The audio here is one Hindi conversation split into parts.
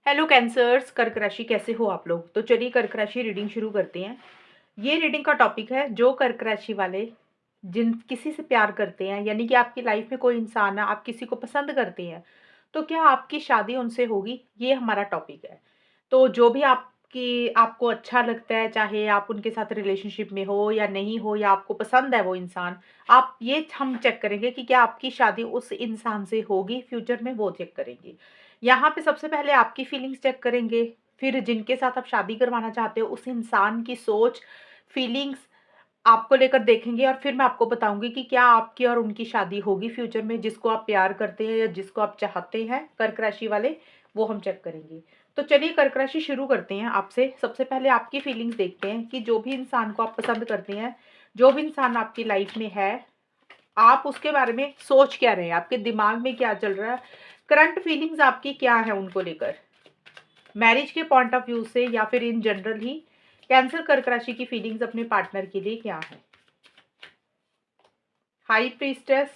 हेलो कैंसर्स, कर्क राशि कैसे हो आप लोग। तो चलिए कर्क राशि रीडिंग शुरू करते हैं। ये रीडिंग का टॉपिक है जो कर्क राशि वाले जिन किसी से प्यार करते हैं, यानी कि आपकी लाइफ में कोई इंसान है, आप किसी को पसंद करते हैं, तो क्या आपकी शादी उनसे होगी, ये हमारा टॉपिक है। तो जो भी आपकी आपको अच्छा लगता है, चाहे आप उनके साथ रिलेशनशिप में हो या नहीं हो, या आपको पसंद है वो इंसान, आप ये हम चेक करेंगे कि क्या आपकी शादी उस इंसान से होगी फ्यूचर में, वो चेक करेंगे। यहाँ पे सबसे पहले आपकी फीलिंग्स चेक करेंगे, फिर जिनके साथ आप शादी करवाना चाहते हो उस इंसान की सोच, फीलिंग्स आपको लेकर देखेंगे, और फिर मैं आपको बताऊंगी कि क्या आपकी और उनकी शादी होगी फ्यूचर में। जिसको आप प्यार करते हैं या जिसको आप चाहते हैं कर्क राशि वाले, वो हम चेक करेंगे। तो चलिए कर्क राशि शुरू करते हैं आपसे। सबसे पहले आपकी फीलिंग्स देखते हैं कि जो भी इंसान को आप पसंद करते हैं, जो भी इंसान आपकी लाइफ में है, आप उसके बारे में सोच क्या रहे हैं, आपके दिमाग में क्या चल रहा है, करंट फीलिंग्स आपकी क्या है उनको लेकर, मैरिज के पॉइंट ऑफ व्यू से या फिर इन जनरल ही कैंसर कर्क राशि की फीलिंग्स अपने पार्टनर के लिए क्या है। High priestess,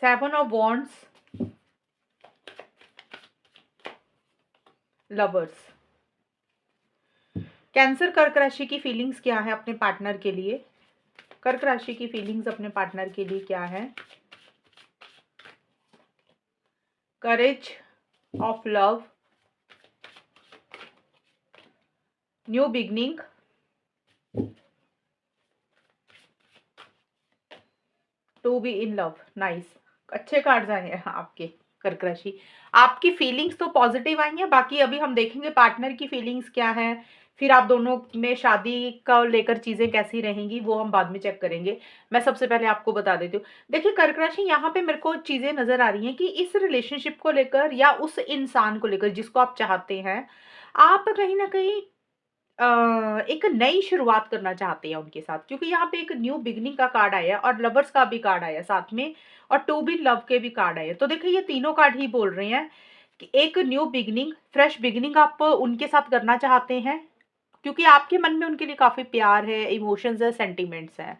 seven of wands, lovers. Cancer कर्क राशि की फीलिंग्स क्या है अपने पार्टनर के लिए। कर्क राशि की फीलिंग्स अपने पार्टनर के लिए क्या है। Courage of love, new beginning, to be in love. Nice, अच्छे कार्ड्स आए हैं आपके कर्क राशि। आपकी फीलिंग्स तो पॉजिटिव आई हैं, बाकी अभी हम देखेंगे पार्टनर की फीलिंग्स क्या है, फिर आप दोनों में शादी का लेकर चीजें कैसी रहेंगी वो हम बाद में चेक करेंगे। मैं सबसे पहले आपको बता देती हूँ। देखिए कर्क राशि, यहाँ पे मेरे को चीजें नजर आ रही हैं कि इस रिलेशनशिप को लेकर या उस इंसान को लेकर जिसको आप चाहते हैं, आप कहीं ना कहीं एक नई शुरुआत करना चाहते हैं उनके साथ, क्योंकि यहाँ पे एक न्यू बिगनिंग का कार्ड आया है और लवर्स का भी कार्ड आया है साथ में, और टू बी लव के भी कार्ड आए हैं। तो देखिए ये तीनों कार्ड ही बोल रहे हैं कि एक न्यू बिगनिंग, फ्रेश बिगनिंग आप उनके साथ करना चाहते हैं, क्योंकि आपके मन में उनके लिए काफी प्यार है, इमोशंस है, सेंटिमेंट्स हैं,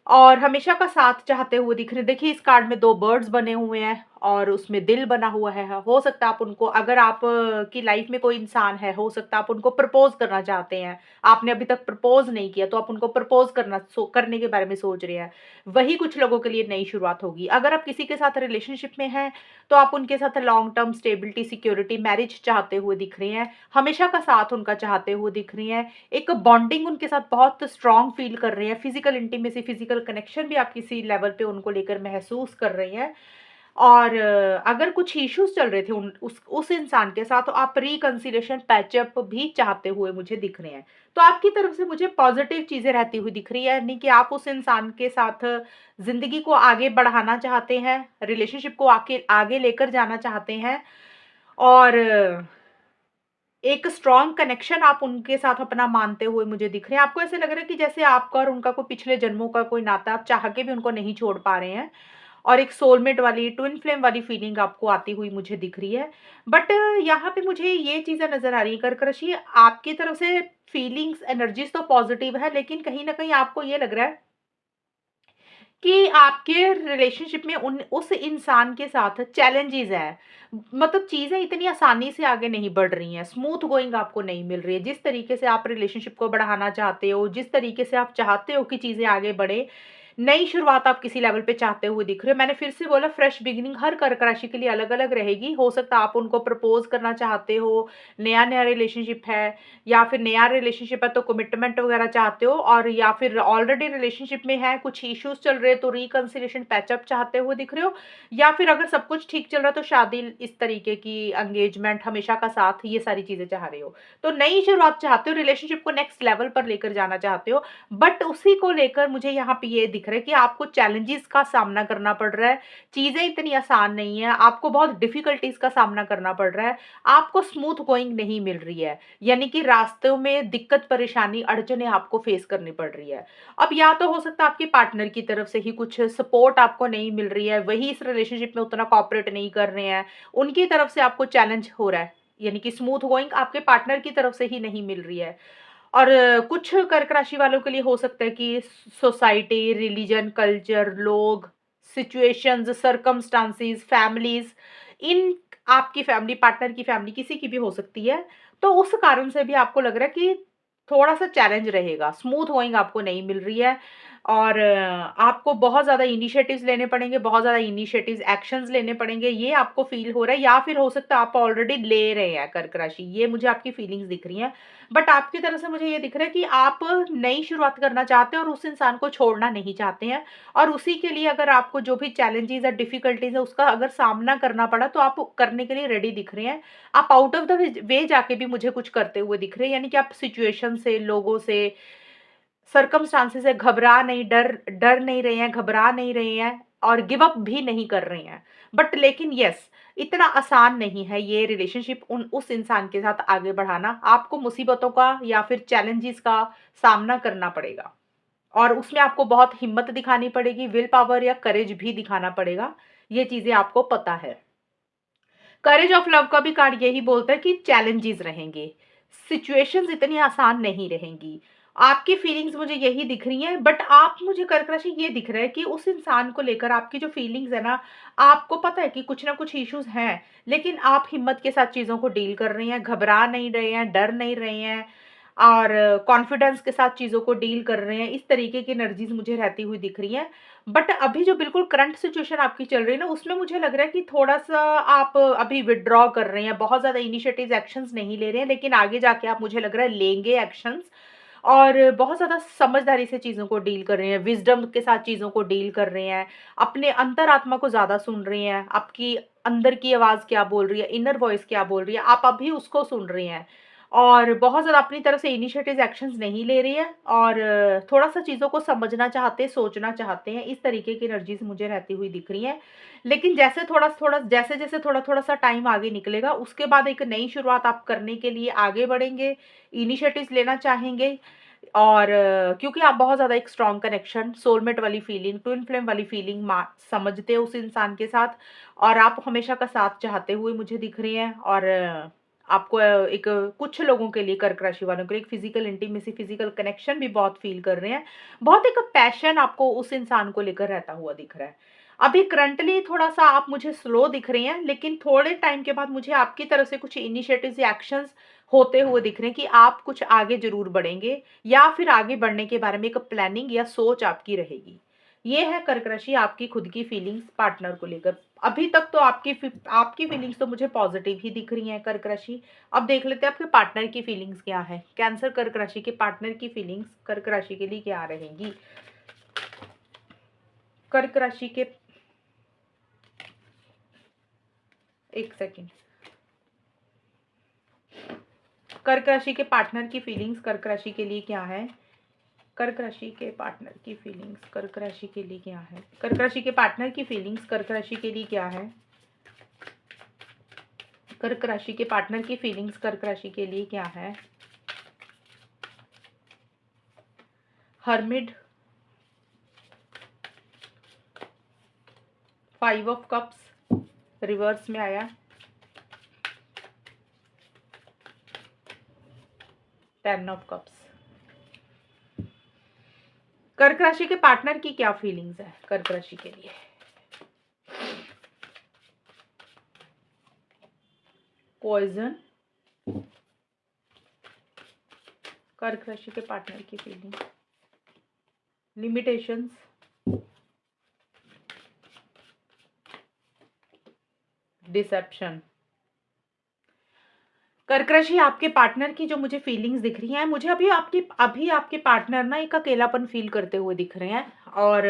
और हमेशा का साथ चाहते हुए दिख रहे हैं। देखिए इस कार्ड में दो बर्ड्स बने हुए हैं और उसमें दिल बना हुआ है। हो सकता है आप उनको, अगर आप की लाइफ में कोई इंसान है, हो सकता है आप उनको प्रपोज करना चाहते हैं, आपने अभी तक प्रपोज नहीं किया तो आप उनको प्रपोज करने के बारे में सोच रहे हैं। वही कुछ लोगों के लिए नई शुरुआत होगी। अगर आप किसी के साथ रिलेशनशिप में हैं तो आप उनके साथ long term stability, security, marriage चाहते हुए दिख रहे हैं, हमेशा का साथ उनका चाहते हुए दिख रही हैं, एक बॉन्डिंग उनके साथ बहुत स्ट्रांग फील कर रहे हैं, फिजिकल इंटीमेसी, फिजिकल कनेक्शन भी आप किसी लेवल पे उनको लेकर महसूस कर रहे हैं। और अगर कुछ इश्यूज चल रहे थे उस इंसान के साथ, तो आप रिकंसिलेशन, पैचअप भी चाहते हुए मुझे दिख रहे हैं। तो आपकी तरफ से मुझे पॉजिटिव चीजें रहती हुई दिख रही है, यानी कि आप उस इंसान के साथ जिंदगी को आगे बढ़ाना चाहते हैं, रिलेशनशिप को आगे आगे लेकर जाना चाहते हैं, और एक स्ट्रॉन्ग कनेक्शन आप उनके साथ अपना मानते हुए मुझे दिख रहे हैं। आपको ऐसे लग रहा है कि जैसे आपका और उनका कोई पिछले जन्मों का कोई नाता, आप चाह के भी उनको नहीं छोड़ पा रहे हैं, और एक सोलमेट वाली, ट्विन फ्लेम वाली फीलिंग आपको आती हुई मुझे दिख रही है। बट यहाँ पे मुझे ये चीजें नजर आ रही है कर्क राशि, आपकी तरफ से फीलिंग्स, एनर्जीज तो पॉजिटिव है, लेकिन कहीं ना कहीं आपको ये लग रहा है कि आपके रिलेशनशिप में उन उस इंसान के साथ चैलेंजेस है। मतलब चीजें इतनी आसानी से आगे नहीं बढ़ रही हैं, स्मूथ गोइंग आपको नहीं मिल रही है। जिस तरीके से आप रिलेशनशिप को बढ़ाना चाहते हो, जिस तरीके से आप चाहते हो कि चीजें आगे बढ़े, नई शुरुआत आप किसी लेवल पे चाहते हुए दिख रहे हो। मैंने फिर से बोला फ्रेश बिगिनिंग हर कर्क राशि के लिए अलग अलग रहेगी। हो सकता है आप उनको प्रपोज करना चाहते हो, नया नया रिलेशनशिप है, या फिर नया रिलेशनशिप है तो कमिटमेंट वगैरह चाहते हो, और या फिर ऑलरेडी रिलेशनशिप में है, कुछ इश्यूज चल रहे हैं तो रिकंसिलेशन, पैचअप चाहते हुए दिख रहे हो, या फिर अगर सब कुछ ठीक चल रहा है तो शादी, इस तरीके की एंगेजमेंट, हमेशा का साथ, ये सारी चीजें चाह रहे हो। तो नई शुरुआत चाहते हो, रिलेशनशिप को नेक्स्ट लेवल पर लेकर जाना चाहते हो। बट उसी को लेकर मुझे यहाँ पे ये दिख रहा है कि आपको चैलेंजेस का सामना करना पड़ रहा है, चीजें इतनी आसान नहीं है, आपको बहुत डिफिकल्टीज का सामना करना पड़ रहा है, आपको स्मूथ गोइंग नहीं मिल रही है, यानी कि रास्तों में दिक्कत, परेशानी, अड़चने आपको फेस करनी पड़ रही है। अब या तो हो सकता है आपके पार्टनर की तरफ से ही कुछ सपोर्ट आपको नहीं मिल रही है, वही इस रिलेशनशिप में उतना कॉपरेट नहीं कर रहे हैं, उनकी तरफ से आपको चैलेंज हो रहा है, यानी कि स्मूथ गोइंग आपके पार्टनर की तरफ से ही नहीं मिल रही है। और कुछ कर्क राशि वालों के लिए हो सकता है कि सोसाइटी, रिलीजन, कल्चर, लोग, सिचुएशंस, सर्कमस्टांसेस, फैमिलीज़, इन आपकी फैमिली, पार्टनर की फैमिली किसी की भी हो सकती है। तो उस कारण से भी आपको लग रहा है कि थोड़ा-सा चैलेंज रहेगा, स्मूथ गोइंग आपको नहीं मिल रही है और आपको बहुत ज़्यादा इनिशिएटिव्स लेने पड़ेंगे, बहुत ज़्यादा इनिशिएटिव्स, एक्शंस लेने पड़ेंगे, ये आपको फ़ील हो रहा है या फिर हो सकता है आप ऑलरेडी ले रहे हैं कर्क राशि, ये मुझे आपकी फीलिंग्स दिख रही हैं। बट आपकी तरफ से मुझे ये दिख रहा है कि आप नई शुरुआत करना चाहते हैं और उस इंसान को छोड़ना नहीं चाहते हैं और उसी के लिए अगर आपको जो भी चैलेंजेज़ या डिफ़िकल्टीज़ है उसका अगर सामना करना पड़ा तो आप करने के लिए रेडी दिख रहे हैं। आप आउट ऑफ द वे जाके भी मुझे कुछ करते हुए दिख रहे हैं, यानी कि आप सिचुएशन से, लोगों से, सर्कमस्टांसेस से घबरा नहीं, डर डर नहीं रहे हैं, घबरा नहीं रहे हैं और गिव अप भी नहीं कर रहे हैं। बट लेकिन येस, इतना आसान नहीं है ये रिलेशनशिप उस इंसान के साथ आगे बढ़ाना। आपको मुसीबतों का या फिर चैलेंजेस का सामना करना पड़ेगा और उसमें आपको बहुत हिम्मत दिखानी पड़ेगी, विल पावर या करेज भी दिखाना पड़ेगा। ये चीज़ें आपको पता है। करेज ऑफ लव का भी कार्ड यही बोलता है कि चैलेंजेस रहेंगे, सिचुएशंस इतनी आसान नहीं रहेंगी। आपकी फीलिंग्स मुझे यही दिख रही हैं, बट आप मुझे कर्क राशि ये दिख रहा है कि उस इंसान को लेकर आपकी जो फीलिंग्स है ना, आपको पता है कि कुछ ना कुछ इश्यूज हैं, लेकिन आप हिम्मत के साथ चीज़ों को डील कर रही हैं, घबरा नहीं रहे हैं, डर नहीं रहे हैं और कॉन्फिडेंस के साथ चीज़ों को डील कर रहे हैं। इस तरीके की एनर्जीज मुझे रहती हुई दिख रही हैं। बट अभी जो बिल्कुल करंट सिचुएशन आपकी चल रही है ना, उसमें मुझे लग रहा है कि थोड़ा-सा आप अभी विथड्रॉ कर रहे हैं, बहुत ज़्यादा इनिशिएटिव्स, एक्शंस नहीं ले रहे हैं, लेकिन आगे जाके आप मुझे लग रहा है लेंगे एक्शंस और बहुत ज़्यादा समझदारी से चीज़ों को डील कर रहे हैं, विज़डम के साथ चीज़ों को डील कर रहे हैं, अपने अंतरात्मा को ज़्यादा सुन रहे हैं, आपकी अंदर की आवाज़ क्या बोल रही है, इनर वॉइस क्या बोल रही है, आप अभी उसको सुन रहे हैं। और बहुत ज़्यादा अपनी तरफ से इनिशिएटिव्स एक्शंस नहीं ले रही है और थोड़ा-सा चीज़ों को समझना चाहते हैं, सोचना चाहते हैं, इस तरीके की एनर्जीज़ मुझे रहती हुई दिख रही हैं। लेकिन जैसे-जैसे थोड़ा-थोड़ा सा टाइम आगे निकलेगा, उसके बाद एक नई शुरुआत आप करने के लिए आगे बढ़ेंगे, इनिशिएटिव्स लेना चाहेंगे और क्योंकि आप बहुत ज़्यादा एक स्ट्रॉन्ग कनेक्शन, सोलमेट वाली फीलिंग, ट्विन फ्लेम वाली फीलिंग समझते हो उस इंसान के साथ और आप हमेशा का साथ चाहते हुए मुझे दिख रहे हैं और आपको कुछ लोगों के लिए कर्क राशि वालों के लिए एक फिजिकल इंटीमेसी, फिजिकल कनेक्शन भी बहुत फील कर रहे हैं। बहुत एक पैशन आपको उस इंसान को लेकर रहता हुआ दिख रहा है। अभी करंटली थोड़ा-सा आप मुझे स्लो दिख रहे हैं, लेकिन थोड़े टाइम के बाद मुझे आपकी तरफ से कुछ इनिशिएटिव्स या एक्शंस होते हुए दिख रहे हैं कि आप कुछ आगे ज़रूर बढ़ेंगे या फिर आगे बढ़ने के बारे में एक प्लानिंग या सोच आपकी रहेगी। ये है कर्क राशि आपकी खुद की फीलिंग्स पार्टनर को लेकर। अभी तक तो आपकी फीलिंग्स तो मुझे पॉजिटिव ही दिख रही हैं कर्क राशि। अब देख लेते हैं आपके पार्टनर की फीलिंग्स क्या है। कैंसर कर्क राशि के पार्टनर की फीलिंग्स कर्क राशि के लिए क्या रहेंगी? कर्क राशि के एक सेकंड। कर्क राशि के पार्टनर की फीलिंग्स कर्क राशि के लिए क्या है? कर्क राशि के पार्टनर की फीलिंग्स कर्क राशि के लिए क्या है? कर्क राशि के पार्टनर की फीलिंग्स कर्क राशि के लिए क्या है? कर्क राशि के पार्टनर की फीलिंग्स कर्क राशि के लिए क्या है? हर्मिड, 5 ऑफ कप्स रिवर्स में आया, 10 ऑफ कप्स। कर्क राशि के पार्टनर की क्या फीलिंग्स है कर्क राशि के लिए? पॉइजन, कर्क राशि के पार्टनर की फीलिंग, लिमिटेशंस, डिसेप्शन। कर्क राशि आपके पार्टनर की जो मुझे फीलिंग्स दिख रही हैं, मुझे अभी आपके पार्टनर ना एक अकेलापन फील करते हुए दिख रहे हैं और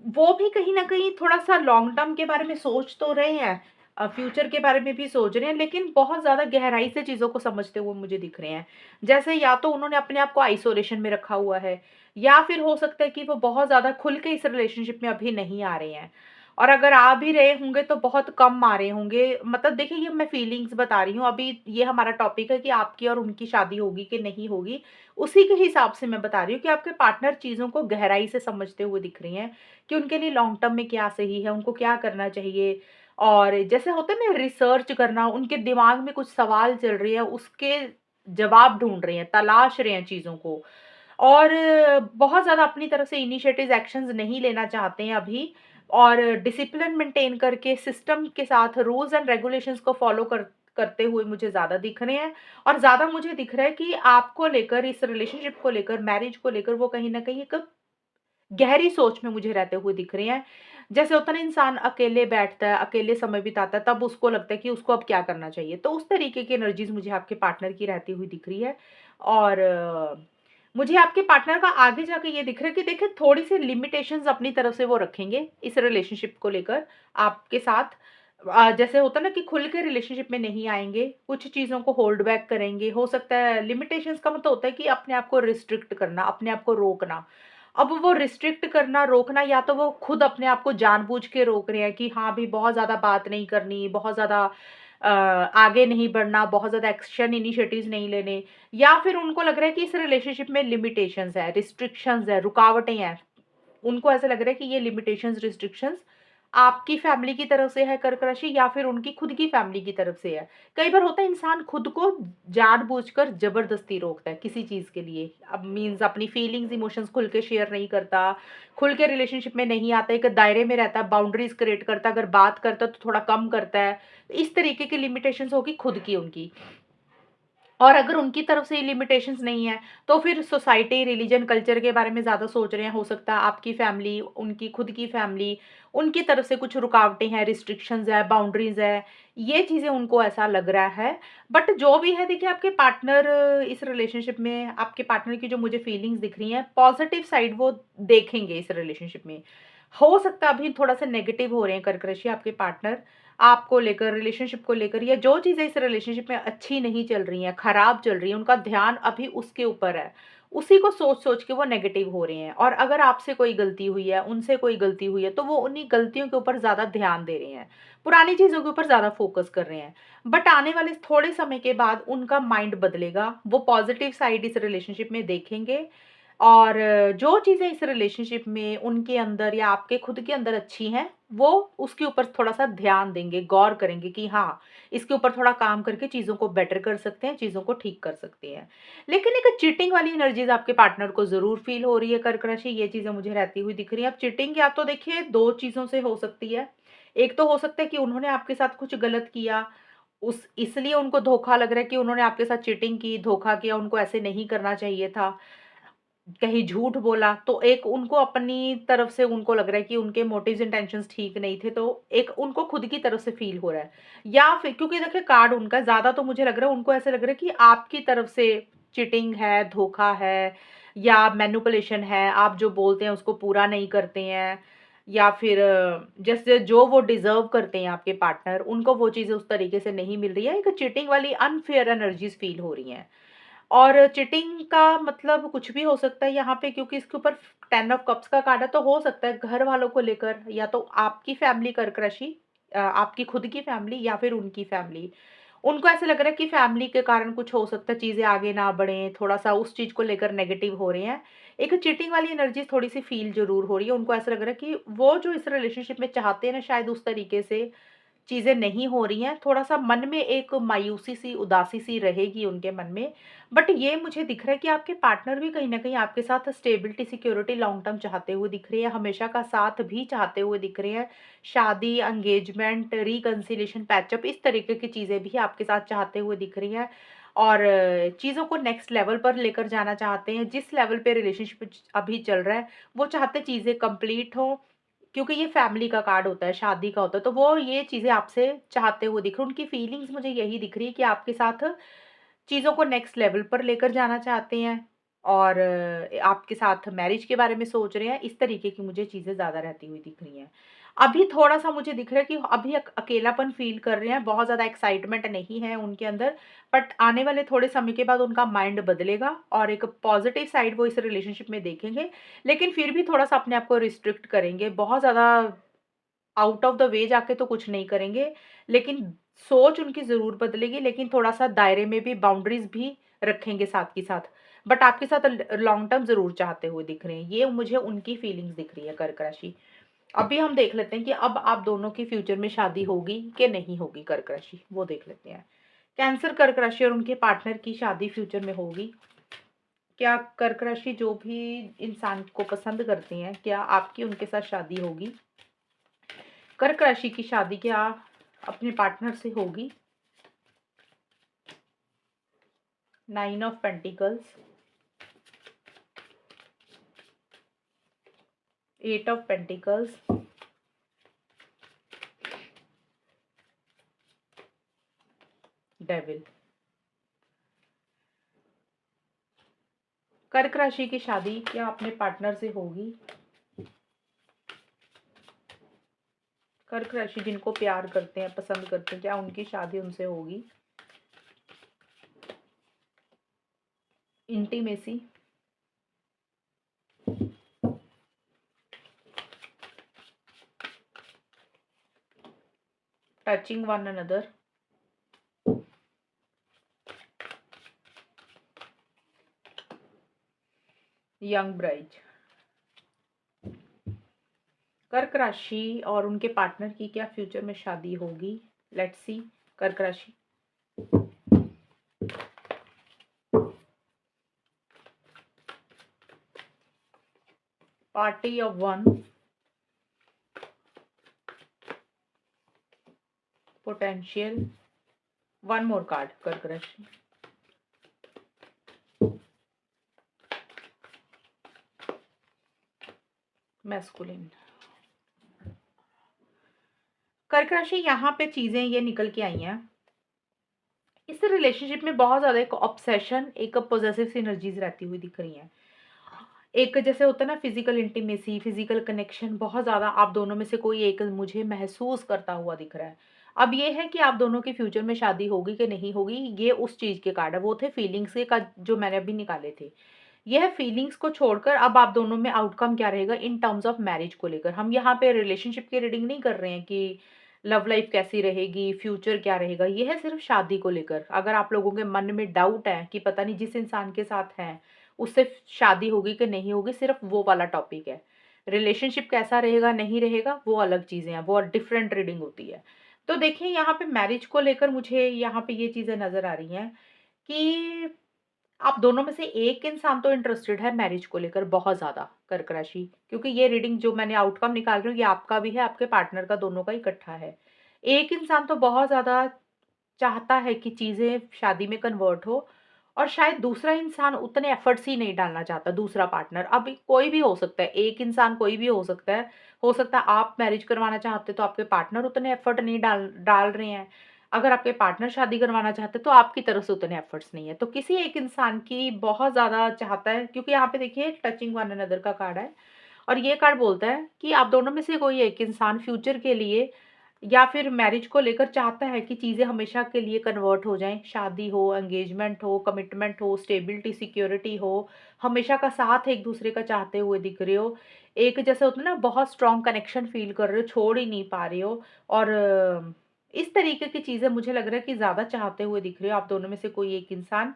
वो भी कहीं न कहीं थोड़ा-सा लॉन्ग टर्म के बारे में सोच तो रहे हैं, फ्यूचर के बारे में भी सोच रहे हैं, लेकिन बहुत ज़्यादा गहराई से चीज़ों को समझते हुए मुझे दिख रहे हैं। जैसे या तो उन्होंने अपने आप को आइसोलेशन में रखा हुआ है या फिर हो सकता है कि वो बहुत ज़्यादा खुल के इस रिलेशनशिप में अभी नहीं आ रहे हैं। और अगर आ भी रहे होंगे तो बहुत कम आ रहे होंगे। मतलब देखिए, ये मैं फीलिंग्स बता रही हूँ, अभी ये हमारा टॉपिक है कि आपकी और उनकी शादी होगी कि नहीं होगी, उसी के हिसाब से मैं बता रही हूँ कि आपके पार्टनर चीज़ों को गहराई से समझते हुए दिख रही हैं। कि उनके लिए लॉन्ग टर्म में क्या सही है, उनको क्या करना चाहिए और जैसे होता है ना रिसर्च करना, उनके दिमाग में कुछ सवाल चल रही है, उसके जवाब ढूँढ रहे हैं, तलाश रहे हैं चीज़ों को और बहुत ज़्यादा अपनी तरफ से इनिशिएटिव्स एक्शंस नहीं लेना चाहते हैं अभी, और डिसिप्लिन मेंटेन करके सिस्टम के साथ रूल्स एंड रेगुलेशंस को फॉलो करते हुए मुझे ज़्यादा दिख रहे हैं। और ज़्यादा मुझे दिख रहा है कि आपको लेकर, इस रिलेशनशिप को लेकर, मैरिज को लेकर वो कहीं न कहीं एक गहरी सोच में मुझे रहते हुए दिख रहे हैं। जैसे होता है ना, इंसान अकेले बैठता है, अकेले समय बिताता है, तब उसको लगता है कि उसको अब क्या करना चाहिए। तो उस तरीके की एनर्जीज़ मुझे आपके पार्टनर की रहती हुई दिख रही है। और मुझे आपके पार्टनर का आगे जाके ये दिख रहा है कि देखिए, थोड़ी-सी लिमिटेशंस अपनी तरफ से वो रखेंगे इस रिलेशनशिप को लेकर आपके साथ। जैसे होता है ना कि खुल के रिलेशनशिप में नहीं आएँगे, कुछ चीज़ों को होल्ड बैक करेंगे। हो सकता है लिमिटेशंस का मतलब होता है कि अपने आप को रिस्ट्रिक्ट करना, अपने आप को रोकना। अब वो रिस्ट्रिक्ट करना, रोकना, या तो वो खुद अपने आप को जानबूझ के रोक रहे हैं कि हाँ, अभी बहुत ज़्यादा बात नहीं करनी, बहुत ज़्यादा आगे नहीं बढ़ना, बहुत ज़्यादा एक्शन इनिशिएटिव्स नहीं लेने, या फिर उनको लग रहा है कि इस रिलेशनशिप में लिमिटेशंस है, रिस्ट्रिक्शंस है, रुकावटें हैं। उनको ऐसा लग रहा है कि ये लिमिटेशंस, रिस्ट्रिक्शंस आपकी फैमिली की तरफ से है कर्क राशि, या फिर उनकी खुद की फैमिली की तरफ से है। कई बार होता है इंसान खुद को जानबूझकर ज़बरदस्ती रोकता है किसी चीज़ के लिए। अब मीन्स अपनी फीलिंग्स, इमोशंस खुल के शेयर नहीं करता, खुल के रिलेशनशिप में नहीं आता, एक दायरे में रहता है, बाउंड्रीज़ क्रिएट करता है, अगर बात करता है तो थोड़ा कम करता है। इस तरीके की लिमिटेशंस होगी खुद की उनकी। और अगर उनकी तरफ से लिमिटेशंस नहीं है, तो फिर सोसाइटी, रिलीजन, कल्चर के बारे में ज़्यादा सोच रहे हैं। हो सकता है आपकी फैमिली, उनकी खुद की फैमिली, उनकी तरफ से कुछ रुकावटें हैं, रिस्ट्रिक्शंस है, बाउंड्रीज़ है, ये चीज़ें उनको ऐसा लग रहा है। बट जो भी है, देखिए, आपके पार्टनर इस रिलेशनशिप में, आपके पार्टनर की जो मुझे फीलिंग्स दिख रही हैं, पॉजिटिव साइड वो देखेंगे इस रिलेशनशिप में। हो सकता है अभी थोड़ा-सा नेगेटिव हो रहे हैं कर्क राशि आपके पार्टनर, आपको लेकर, रिलेशनशिप को लेकर, या जो चीज़ें इस रिलेशनशिप में अच्छी नहीं चल रही हैं, खराब चल रही हैं, उनका ध्यान अभी उसके ऊपर है। उसी को सोच-सोच के वो नेगेटिव हो रहे हैं, और अगर आपसे कोई गलती हुई है, उनसे कोई गलती हुई है, तो वो उन्हीं गलतियों के ऊपर ज़्यादा ध्यान दे रहे हैं। पुरानी चीज़ों के ऊपर ज़्यादा फ़ोकस कर रहे हैं। बट आने वाले थोड़े समय के बाद उनका माइंड बदलेगा, वो पॉज़िटिव साइड इस रिलेशनशिप में देखेंगे, और जो चीज़ें इस रिलेशनशिप में उनके अंदर या आपके खुद के अंदर अच्छी हैं, वो उसके ऊपर थोड़ा-सा ध्यान देंगे, गौर करेंगे कि हाँ, इसके ऊपर थोड़ा काम करके चीज़ों को बेटर कर सकते हैं, चीज़ों को ठीक कर सकते हैं। लेकिन एक चीटिंग वाली एनर्जीज़ आपके पार्टनर को ज़रूर फ़ील हो रही है कर्क राशि, ये चीज़ें मुझे रहती हुई दिख रही हैं। अब चीटिंग या तो देखिए 2 चीज़ों से हो सकती है। एक तो हो सकता है कि उन्होंने आपके साथ कुछ गलत किया, उस इसलिए उनको धोखा लग रहा है कि उन्होंने आपके साथ चीटिंग की, धोखा किया, उनको ऐसे नहीं करना चाहिए था। कहीं झूठ बोला, तो एक उनको अपनी तरफ से उनको लग रहा है कि उनके मोटिव्स इंटेंशंस ठीक नहीं थे, तो एक उनको खुद की तरफ से फ़ील हो रहा है। या फिर क्योंकि देखिए कार्ड उनका ज़्यादा, तो मुझे लग रहा है उनको ऐसा लग रहा है कि आपकी तरफ से चीटिंग है, धोखा है, या मैनिपुलेशन है, आप जो बोलते हैं उसको पूरा नहीं करते हैं, या फिर जैसे जो वो डिज़र्व करते हैं आपके पार्टनर, उनको वो चीज़ें उस तरीके से नहीं मिल रही है। एक चीटिंग वाली अनफ़ेयर एनर्जीज़ फ़ील हो रही हैं। और चीटिंग का मतलब कुछ भी हो सकता है यहाँ पे, क्योंकि इसके ऊपर 10 ऑफ कप्स का कार्ड है, तो हो सकता है घर वालों को लेकर, या तो आपकी फैमिली कर्क राशि, आपकी खुद की फैमिली, या फिर उनकी फैमिली। उनको ऐसा लग रहा है कि फैमिली के कारण कुछ हो सकता है, चीज़ें आगे ना बढ़ें, थोड़ा-सा उस चीज़ को लेकर नेगेटिव हो रहे हैं। एक चीटिंग वाली एनर्जी थोड़ी-सी फ़ील ज़रूर हो रही है। उनको ऐसा लग रहा है कि वो जो इस रिलेशनशिप में चाहते हैं ना, शायद उस तरीके से चीज़ें नहीं हो रही हैं, थोड़ा-सा मन में एक मायूसी-सी, उदासी-सी रहेगी उनके मन में। बट ये मुझे दिख रहा है कि आपके पार्टनर भी कहीं न कहीं आपके साथ स्टेबिलिटी, सिक्योरिटी लॉन्ग टर्म चाहते हुए दिख रहे हैं, हमेशा का साथ भी चाहते हुए दिख रहे हैं। शादी, एंगेजमेंट, रिकंसिलिएशन, पैचअप, इस तरीके की चीज़ें भी आपके साथ चाहते हुए दिख रही हैं, और चीज़ों को नेक्स्ट लेवल पर लेकर जाना चाहते हैं। जिस लेवल पे रिलेशनशिप अभी चल रहा है, वो चाहते हैं चीज़ें कंप्लीट हों, क्योंकि ये फैमिली का कार्ड होता है, शादी का होता है, तो वो ये चीज़ें आपसे चाहते हुए दिख रहे हैं। उनकी फीलिंग्स मुझे यही दिख रही है कि आपके साथ चीज़ों को नेक्स्ट लेवल पर लेकर जाना चाहते हैं, और आपके साथ मैरिज के बारे में सोच रहे हैं। इस तरीके की मुझे चीज़ें ज़्यादा रहती हुई दिख रही हैं। अभी थोड़ा-सा मुझे दिख रहा है कि अभी अकेलापन फ़ील कर रहे हैं, बहुत ज़्यादा एक्साइटमेंट नहीं है उनके अंदर, बट आने वाले थोड़े समय के बाद उनका माइंड बदलेगा, और एक पॉज़िटिव साइड वो इस रिलेशनशिप में देखेंगे। लेकिन फिर भी थोड़ा-सा अपने आप को रिस्ट्रिक्ट करेंगे, बहुत ज़्यादा आउट ऑफ द वे जाके तो कुछ नहीं करेंगे, लेकिन सोच उनकी ज़रूर बदलेगी, लेकिन थोड़ा-सा दायरे में भी, बाउंड्रीज़ भी रखेंगे साथ के साथ। बट आपके साथ लॉन्ग टर्म ज़रूर चाहते हुए दिख रहे हैं। ये मुझे उनकी फीलिंग्स दिख रही है कर्क राशि। अभी हम देख लेते हैं कि अब आप दोनों की फ्यूचर में शादी होगी कि नहीं होगी कर्क राशि, वो देख लेते हैं। कैंसर, कर्क राशि और उनके पार्टनर की शादी फ्यूचर में होगी क्या कर्क राशि जो भी इंसान को पसंद करती हैं, क्या आपकी उनके साथ शादी होगी? कर्क राशि की शादी क्या अपने पार्टनर से होगी? 9 of pentacles, 8 of pentacles, devil. कर्क राशि की शादी क्या अपने पार्टनर से होगी? कर्क राशि जिनको प्यार करते हैं, पसंद करते हैं, क्या उनकी शादी उनसे होगी? Intimacy, touching one another, young bride. कर्क राशि और उनके पार्टनर की क्या फ्यूचर में शादी होगी? Let's see. कर्क राशि, party of one, potential, one more card. कर्क राशि, मैस्कुलिन। कर्क राशि, यहाँ पे चीजें ये निकल के आई हैं, इस रिलेशनशिप में बहुत ज्यादा एक ऑब्सेशन, एक पॉजेसिव एनर्जीज रहती हुई दिख रही हैं। एक जैसे होता है ना फिजिकल इंटीमेसी, फिजिकल कनेक्शन, बहुत ज्यादा आप दोनों में से कोई एक मुझे महसूस करता हुआ दिख रहा है। अब ये है कि आप दोनों की फ्यूचर में शादी होगी कि नहीं होगी, ये उस चीज के कार्ड है, वो थे फीलिंग्स के का जो मैंने अभी निकाले थे। यह फीलिंग्स को छोड़कर अब आप दोनों में आउटकम क्या रहेगा इन टर्म्स ऑफ मैरिज को लेकर। हम यहाँ पे रिलेशनशिप की रीडिंग नहीं कर रहे हैं कि लव लाइफ कैसी रहेगी, फ्यूचर क्या रहेगा, ये है सिर्फ शादी को लेकर। अगर आप लोगों के मन में डाउट है कि पता नहीं जिस इंसान के साथ है उससे शादी होगी कि नहीं होगी, सिर्फ वो वाला टॉपिक है। रिलेशनशिप कैसा रहेगा नहीं रहेगा वो अलग चीजें हैं, वो डिफरेंट रीडिंग होती है। तो देखिए यहाँ पे मैरिज को लेकर मुझे यहाँ पे ये चीजें नजर आ रही हैं कि आप दोनों में से एक इंसान तो इंटरेस्टेड है मैरिज को लेकर बहुत ज़्यादा, कर्क राशि, क्योंकि ये रीडिंग जो मैंने आउटकम निकाल रही हूँ ये आपका भी है, आपके पार्टनर का, दोनों का इकट्ठा है। एक इंसान तो बहुत ज़्यादा चाहता है कि चीज़ें शादी में कन्वर्ट हो, और शायद दूसरा इंसान उतने एफर्ट्स ही नहीं डालना चाहता, दूसरा पार्टनर। अब कोई भी हो सकता है, एक इंसान कोई भी हो सकता है आप मैरिज करवाना चाहते तो आपके पार्टनर उतने एफर्ट नहीं डाल डाल रहे हैं। अगर आपके पार्टनर शादी करवाना चाहते तो आपकी तरफ से उतने एफर्ट्स नहीं है। तो किसी एक इंसान की बहुत ज़्यादा चाहता है, क्योंकि यहाँ पे देखिए टचिंग वन अनदर का कार्ड है, और ये कार्ड बोलता है कि आप दोनों में से कोई एक इंसान फ्यूचर के लिए या फिर मैरिज को लेकर चाहता है कि चीज़ें हमेशा के लिए कन्वर्ट हो जाएँ, शादी हो, एंगेजमेंट हो, कमिटमेंट हो, स्टेबिलिटी, सिक्योरिटी हो, हमेशा का साथ एक-दूसरे का चाहते हुए दिख रहे हो। एक जैसे होता है ना बहुत स्ट्रॉन्ग कनेक्शन फ़ील कर रहे हो, छोड़ ही नहीं पा रहे हो, और इस तरीके की चीज़ें मुझे लग रहा है कि ज़्यादा चाहते हुए दिख रहे हो आप दोनों में से कोई एक इंसान।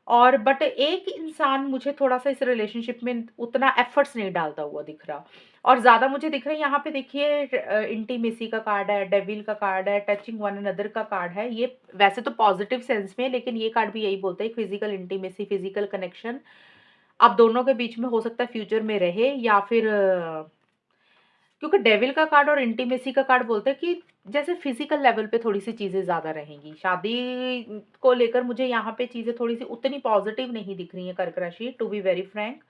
और बट एक इंसान मुझे थोड़ा-सा इस रिलेशनशिप में उतना एफर्ट्स नहीं डालता हुआ दिख रहा, और ज़्यादा मुझे दिख रहा है यहाँ पे देखिए इंटीमेसी का कार्ड है, डेविल का कार्ड है, टचिंग वन अनदर का कार्ड है। ये वैसे तो पॉजिटिव सेंस में है, लेकिन ये कार्ड भी यही बोलता है फिजिकल इंटीमेसी, फिजिकल कनेक्शन आप दोनों के बीच में हो सकता है फ्यूचर में रहे, या फिर क्योंकि डेविल का कार्ड और इंटीमेसी का कार्ड बोलता है कि जैसे फिजिकल लेवल पे थोड़ी-सी चीज़ें ज़्यादा रहेंगी। शादी को लेकर मुझे यहाँ पे चीज़ें थोड़ी-सी उतनी पॉज़िटिव नहीं दिख रही हैं कर्क राशि, टू बी वेरी फ्रैंक।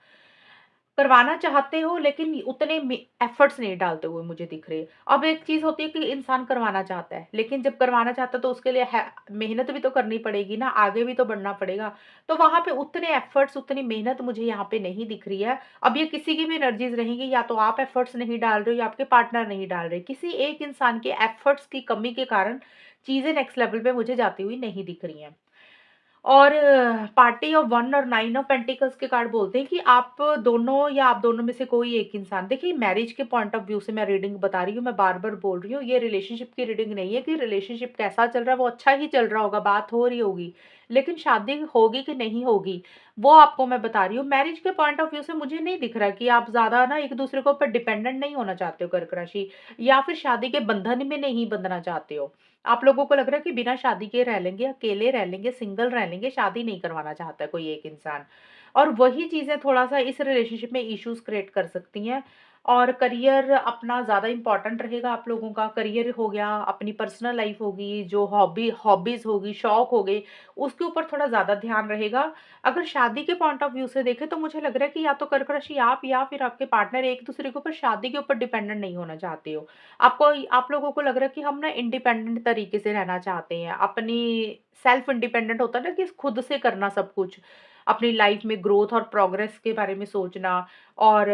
करवाना चाहते हो लेकिन उतने एफर्ट्स नहीं डालते हुए मुझे दिख रहे। अब एक चीज़ होती है कि इंसान करवाना चाहता है, लेकिन जब करवाना चाहता है तो उसके लिए मेहनत भी तो करनी पड़ेगी ना, आगे भी तो बढ़ना पड़ेगा। तो वहाँ पे उतने एफर्ट्स, उतनी मेहनत मुझे यहाँ पे नहीं दिख रही है। अब ये किसी की भी एनर्जीज़ रहेंगी, या तो आप एफर्ट्स नहीं डाल रहे हो या आपके पार्टनर नहीं डाल रहे। किसी एक इंसान के एफर्ट्स की कमी के कारण चीज़ें नेक्स्ट लेवल पे मुझे जाती हुई नहीं दिख रही हैं। और पार्टी ऑफ वन और नाइन ऑफ पेंटिकल्स के कार्ड बोलते हैं कि आप दोनों या आप दोनों में से कोई एक इंसान, देखिए मैरिज के पॉइंट ऑफ व्यू से मैं रीडिंग बता रही हूँ, मैं बार-बार बोल रही हूँ, ये रिलेशनशिप की रीडिंग नहीं है कि रिलेशनशिप कैसा चल रहा है, वो अच्छा ही चल रहा होगा, बात हो रही होगी। लेकिन शादी होगी कि नहीं होगी, वो आपको मैं बता रही हूँ। मैरिज के पॉइंट ऑफ व्यू से मुझे नहीं दिख रहा कि आप ज़्यादा ना एक-दूसरे के ऊपर डिपेंडेंट नहीं होना चाहते हो कर्क राशि, या फिर शादी के बंधन में नहीं बंधना चाहते हो। आप लोगों को लग रहा है कि बिना शादी के रह लेंगे, अकेले रह लेंगे, सिंगल रह लेंगे, शादी नहीं करवाना चाहता है कोई एक इंसान। और वही चीज़ें थोड़ा-सा इस रिलेशनशिप में इश्यूज़ क्रिएट कर सकती हैं। और करियर अपना ज़्यादा इम्पोर्टेंट रहेगा आप लोगों का, करियर हो गया, अपनी पर्सनल लाइफ़ होगी, जो हॉबीज़ होगी, शौक हो गए, उसके ऊपर थोड़ा ज़्यादा ध्यान रहेगा। अगर शादी के पॉइंट ऑफ व्यू से देखें तो मुझे लग रहा है कि या तो कर्क राशि आप या फिर आपके पार्टनर एक-दूसरे के ऊपर शादी के ऊपर डिपेंडेंट नहीं होना चाहते हो। आप लोगों को लग रहा है कि हम ना इंडिपेंडेंट तरीके से रहना चाहते हैं। अपनी सेल्फ इंडिपेंडेंट होता है ना कि खुद से करना सब कुछ। अपनी लाइफ में ग्रोथ और प्रोग्रेस के बारे में सोचना और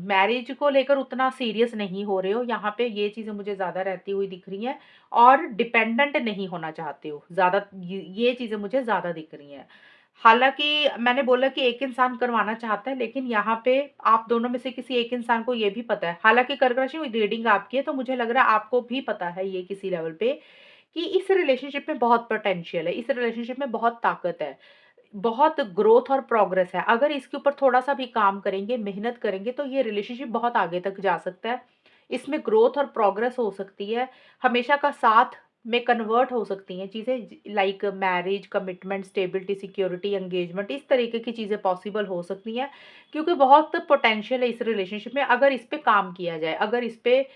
मैरिज को लेकर उतना सीरियस नहीं हो रहे हो। यहाँ पे ये चीज़ें मुझे ज़्यादा रहती हुई दिख रही हैं और डिपेंडेंट नहीं होना चाहते हो। ज़्यादा ये चीज़ें मुझे ज़्यादा दिख रही हैं। हालाँकि मैंने बोला कि एक इंसान करवाना चाहता है, लेकिन यहाँ पे आप दोनों में से किसी एक इंसान को ये भी पता है, हालाँकि कर्क राशि रीडिंग आपकी है, तो मुझे लग रहा है आपको भी पता है ये किसी लेवल पे कि इस रिलेशनशिप में बहुत पोटेंशियल है, इस रिलेशनशिप में बहुत ताकत है, बहुत ग्रोथ और प्रोग्रेस है। अगर इसके ऊपर थोड़ा-सा भी काम करेंगे, मेहनत करेंगे, तो ये रिलेशनशिप बहुत आगे तक जा सकता है। इसमें ग्रोथ और प्रोग्रेस हो सकती है, हमेशा का साथ में कन्वर्ट हो सकती हैं चीज़ें like marriage, commitment, stability, security, engagement, इस तरीके की चीज़ें पॉसिबल हो सकती हैं क्योंकि बहुत पोटेंशियल है इस रिलेशनशिप में अगर इस पे काम किया जाए, अगर इस पे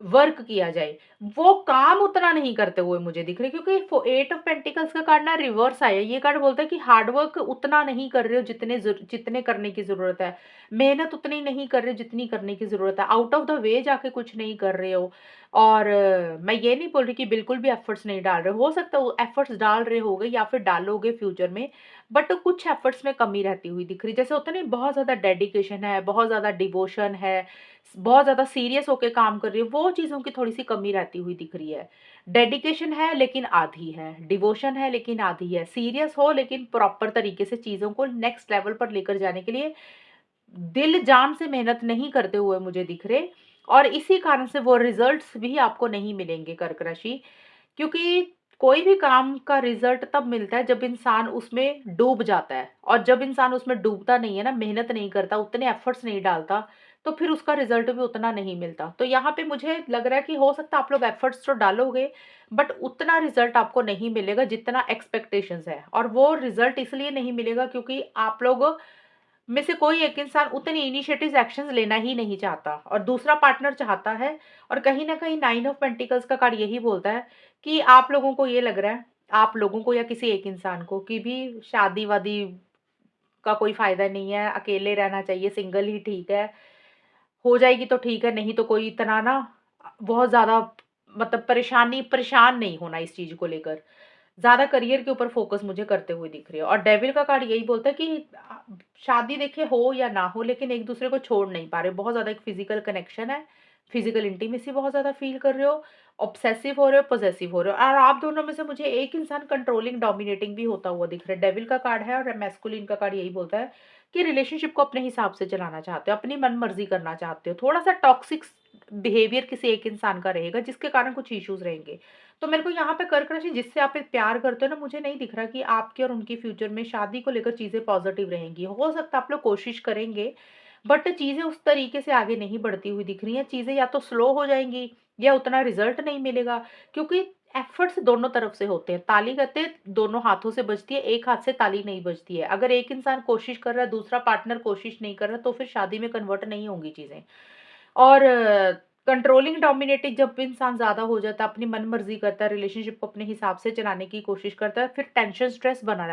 वर्क किया जाए। वो काम उतना नहीं करते हुए मुझे दिख रहे क्योंकि फो 8 ऑफ पेंटिकल्स का कार्ड ना रिवर्स आया है। ये कार्ड बोलता है कि हार्ड वर्क उतना नहीं कर रहे हो जितने करने की ज़रूरत है। मेहनत उतनी नहीं कर रहे हो जितनी करने की ज़रूरत है। आउट ऑफ द वे जाके कुछ नहीं कर रहे हो और मैं ये नहीं बोल रही कि बिल्कुल भी एफर्ट्स नहीं डाल रहे हो। हो सकता है वो एफर्ट्स डाल रहे होगे या फिर डालोगे फ्यूचर में, बट कुछ एफर्ट्स में कमी रहती हुई दिख रही है। जैसे होता है ना बहुत ज़्यादा डेडिकेशन है, बहुत ज़्यादा डिवोशन है, बहुत ज़्यादा सीरियस होके काम कर रही है, वो चीज़ों की थोड़ी-सी कमी रहती हुई दिख रही है। डेडिकेशन है लेकिन आधी है, डिवोशन है लेकिन आधी है, सीरियस हो लेकिन प्रॉपर तरीके से चीज़ों को नेक्स्ट लेवल पर लेकर जाने के लिए दिल जान से मेहनत नहीं करते हुए मुझे दिख रहे और इसी कारण से वो रिज़ल्ट्स भी आपको नहीं मिलेंगे कर्क राशि। क्योंकि कोई भी काम का रिज़ल्ट तब मिलता है जब इंसान उसमें डूब जाता है और जब इंसान उसमें डूबता नहीं है ना, मेहनत नहीं करता, उतने एफ़र्ट्स नहीं डालता, तो फिर उसका रिज़ल्ट भी उतना नहीं मिलता। तो यहाँ पे मुझे लग रहा है कि हो सकता है आप लोग एफ़र्ट्स तो डालोगे, बट उतना रिज़ल्ट आपको नहीं मिलेगा जितना एक्सपेक्टेशंस है और वो रिज़ल्ट इसलिए नहीं मिलेगा क्योंकि आप लोग में से कोई एक इंसान उतनी इनिशिएटिव्स एक्शंस लेना ही नहीं चाहता और दूसरा पार्टनर चाहता है और कहीं न कहीं 9 ऑफ पेंटिकल्स का कार्ड यही बोलता है कि आप लोगों को ये लग रहा है, आप लोगों को या किसी एक इंसान को कि भी शादी-वादी का कोई फ़ायदा नहीं है, अकेले रहना चाहिए, सिंगल ही ठीक है। हो जाएगी तो ठीक है, नहीं तो कोई इतना ना बहुत ज़्यादा मतलब परेशान नहीं होना इस चीज़ को लेकर। ज़्यादा करियर के ऊपर फ़ोकस मुझे करते हुए दिख रही है और डेविल का कार्ड यही बोलता है कि शादी देखिए हो या ना हो लेकिन एक-दूसरे को छोड़ नहीं पा रहे। बहुत ज़्यादा एक फ़िज़िकल कनेक्शन है, फ़िज़िकल इंटीमेसी बहुत ज़्यादा फ़ील कर रहे हो, ऑब्सेसिव हो रहे हो, पॉसेसिव हो रहे हो और आप दोनों में से मुझे एक इंसान कंट्रोलिंग, डोमिनेटिंग भी होता हुआ दिख रहा है। डेविल का कार्ड है और मैस्कुलिन का कार्ड यही बोलता है कि रिलेशनशिप को अपने हिसाब से चलाना चाहते हो, अपनी मन-मर्ज़ी करना चाहते हो। थोड़ा-सा टॉक्सिक बिहेवियर किसी एक इंसान का रहेगा जिसके कारण कुछ इश्यूज़ रहेंगे। तो मेरे को यहाँ पे कर्क राशि जिससे आप प्यार करते हो ना, मुझे नहीं दिख रहा कि आपके और उनके फ्यूचर में शादी को लेकर चीज़ें पॉज़िटिव रहेंगी। हो सकता है आप लोग कोशिश करेंगे, बट चीज़ें उस तरीके से आगे नहीं बढ़ती हुई दिख रही हैं। चीज़ें या तो स्लो हो जाएँगी या उतना रिज़ल्ट नहीं मिलेगा क्योंकि एफ़र्ट्स दोनों तरफ से होते हैं। ताली कहते हैं दोनों हाथों से बजती है, एक हाथ से ताली नहीं बजती है। अगर एक इंसान कोशिश कर रहा है, दूसरा पार्टनर कोशिश नहीं कर रहा, तो फिर शादी में कन्वर्ट नहीं होंगी चीज़ें। और कंट्रोलिंग डोमिनेटिंग जब इंसान ज़्यादा हो जाता है, अपनी मन-मर्ज़ी करता है, रिलेशनशिप को अपने हिसाब से चलाने की कोशिश करता है, फिर टेंशन, स्ट्रेस बना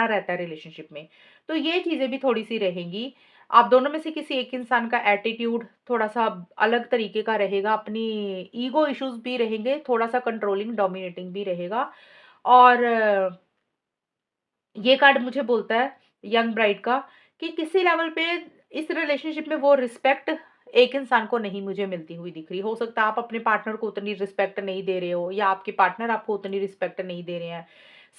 रहता है रिलेशनशिप में। तो ये चीज़ें भी थोड़ी-सी रहेंगी। आप दोनों में से किसी एक इंसान का एटीट्यूड थोड़ा-सा अलग तरीके का रहेगा, अपनी ईगो इश्यूज़ भी रहेंगे, थोड़ा-सा कंट्रोलिंग, डोमिनेटिंग भी रहेगा और ये कार्ड मुझे बोलता है यंग ब्राइड का कि किसी लेवल पे इस रिलेशनशिप में वो रिस्पेक्ट एक इंसान को नहीं मुझे मिलती हुई दिख रही। हो सकता है आप अपने पार्टनर को उतनी रिस्पेक्ट नहीं दे रहे हो या आपके पार्टनर आपको उतनी रिस्पेक्ट नहीं दे रहे हैं।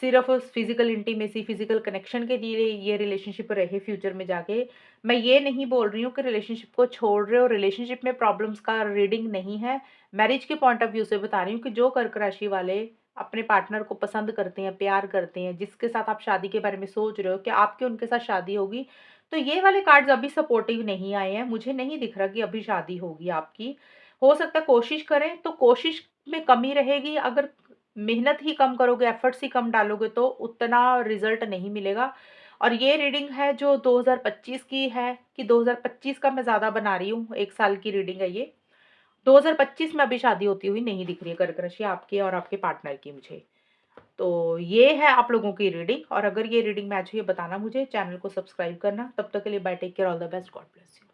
सिर्फ़ उस फिज़िकल इंटीमेसी, फिज़िकल कनेक्शन के लिए ये रिलेशनशिप रहे फ्यूचर में जाके। मैं ये नहीं बोल रही हूँ कि रिलेशनशिप को छोड़ रहे हो, रिलेशनशिप में प्रॉब्लम्स का रीडिंग नहीं है। मैरिज के पॉइंट ऑफ व्यू से बता रही हूँ कि जो कर्क राशि वाले अपने पार्टनर को पसंद करते हैं, प्यार करते हैं, जिसके साथ आप शादी के बारे में सोच रहे हो कि आपकी उनके साथ शादी होगी, तो ये वाले कार्ड्स अभी सपोर्टिव नहीं आए हैं। मुझे नहीं दिख रहा कि अभी शादी होगी आपकी। हो सकता है कोशिश करें, तो कोशिश में कमी रहेगी। अगर मेहनत ही कम करोगे, एफर्ट्स ही कम डालोगे, तो उतना रिज़ल्ट नहीं मिलेगा और ये रीडिंग है जो 2025 की है कि 2025 का मैं ज़्यादा बना रही हूँ, 1 साल की रीडिंग है ये। 2025 में अभी शादी होती हुई नहीं दिख रही है कर्क राशि आपकी और आपके पार्टनर की मुझे। तो ये है आप लोगों की रीडिंग, और अगर ये रीडिंग मैच हुई है बताना मुझे, चैनल को सब्सक्राइब करना। तब तक के लिए bye, take care, all the best, God bless you.